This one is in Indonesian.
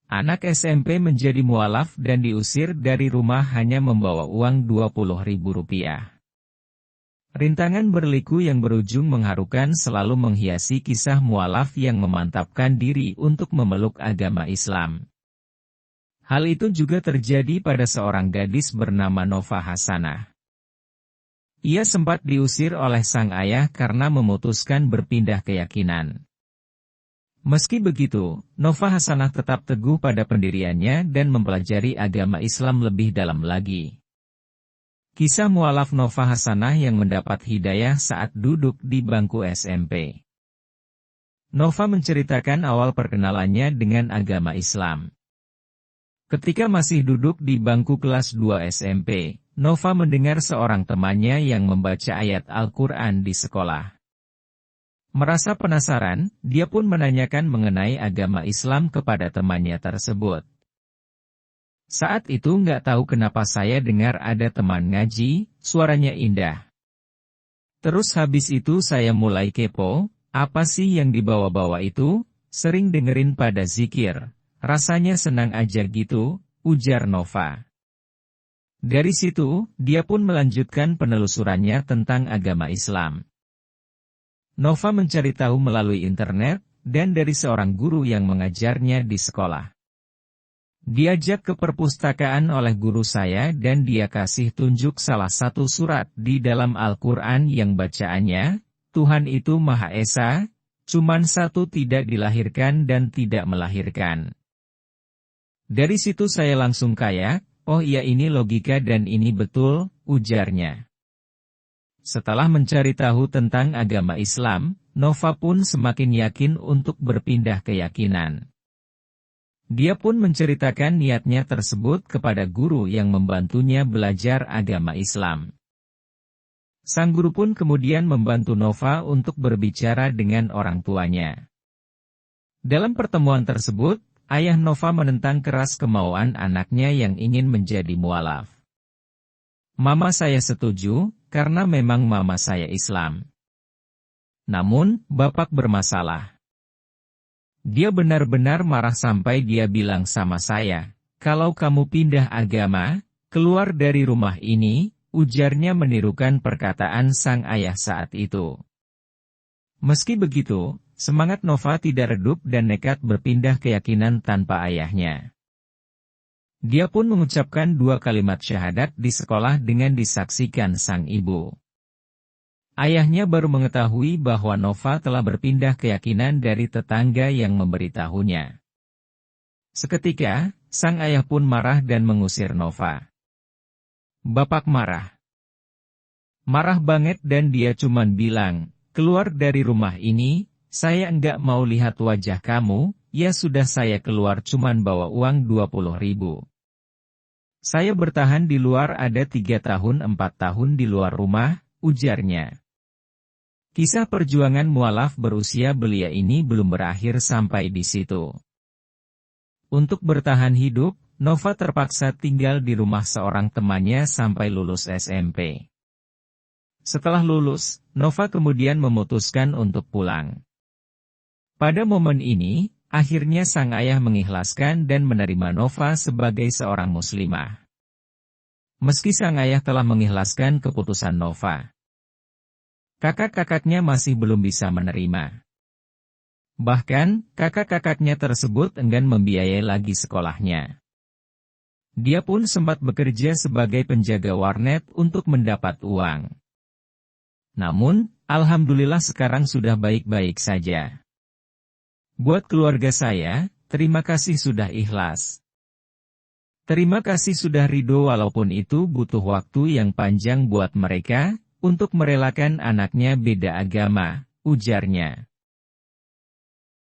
Anak SMP menjadi mualaf dan diusir dari rumah hanya membawa uang Rp20.000. Rintangan berliku yang berujung mengharukan selalu menghiasi kisah mualaf yang memantapkan diri untuk memeluk agama Islam. Hal itu juga terjadi pada seorang gadis bernama Nova Hasanah. Ia sempat diusir oleh sang ayah karena memutuskan berpindah keyakinan. Meski begitu, Nova Hasanah tetap teguh pada pendiriannya dan mempelajari agama Islam lebih dalam lagi. Kisah mualaf Nova Hasanah yang mendapat hidayah saat duduk di bangku SMP. Nova menceritakan awal perkenalannya dengan agama Islam. Ketika masih duduk di bangku kelas 2 SMP, Nova mendengar seorang temannya yang membaca ayat Al-Quran di sekolah. Merasa penasaran, dia pun menanyakan mengenai agama Islam kepada temannya tersebut. Saat itu nggak tahu kenapa saya dengar ada teman ngaji, suaranya indah. Terus habis itu saya mulai kepo, apa sih yang dibawa-bawa itu? Sering dengerin pada zikir, rasanya senang aja gitu, ujar Nova. Dari situ, dia pun melanjutkan penelusurannya tentang agama Islam. Nova mencari tahu melalui internet, dan dari seorang guru yang mengajarnya di sekolah. Diajak ke perpustakaan oleh guru saya dan dia kasih tunjuk salah satu surat di dalam Al-Quran yang bacaannya, Tuhan itu Maha Esa, cuman satu tidak dilahirkan dan tidak melahirkan. Dari situ saya langsung kayak, oh iya ini logika dan ini betul, ujarnya. Setelah mencari tahu tentang agama Islam, Nova pun semakin yakin untuk berpindah keyakinan. Dia pun menceritakan niatnya tersebut kepada guru yang membantunya belajar agama Islam. Sang guru pun kemudian membantu Nova untuk berbicara dengan orang tuanya. Dalam pertemuan tersebut, ayah Nova menentang keras kemauan anaknya yang ingin menjadi mualaf. Mama saya setuju, karena memang mama saya Islam. Namun, bapak bermasalah. Dia benar-benar marah sampai dia bilang sama saya, kalau kamu pindah agama, keluar dari rumah ini, ujarnya menirukan perkataan sang ayah saat itu. Meski begitu, semangat Nova tidak redup dan nekat berpindah keyakinan tanpa ayahnya. Dia pun mengucapkan 2 kalimat syahadat di sekolah dengan disaksikan sang ibu. Ayahnya baru mengetahui bahwa Nova telah berpindah keyakinan dari tetangga yang memberitahunya. Seketika, sang ayah pun marah dan mengusir Nova. Bapak marah. Marah banget dan dia cuman bilang, keluar dari rumah ini, saya enggak mau lihat wajah kamu, ya sudah saya keluar cuman bawa uang 20.000. Saya bertahan di luar ada 3 tahun 4 tahun di luar rumah, ujarnya. Kisah perjuangan mualaf berusia belia ini belum berakhir sampai di situ. Untuk bertahan hidup, Nova terpaksa tinggal di rumah seorang temannya sampai lulus SMP. Setelah lulus, Nova kemudian memutuskan untuk pulang. Pada momen ini, akhirnya sang ayah mengikhlaskan dan menerima Nova sebagai seorang muslimah. Meski sang ayah telah mengikhlaskan keputusan Nova, kakak-kakaknya masih belum bisa menerima. Bahkan, kakak-kakaknya tersebut enggan membiayai lagi sekolahnya. Dia pun sempat bekerja sebagai penjaga warnet untuk mendapat uang. Namun, alhamdulillah sekarang sudah baik-baik saja. Buat keluarga saya, terima kasih sudah ikhlas. Terima kasih sudah ridho walaupun itu butuh waktu yang panjang buat mereka, untuk merelakan anaknya beda agama, ujarnya.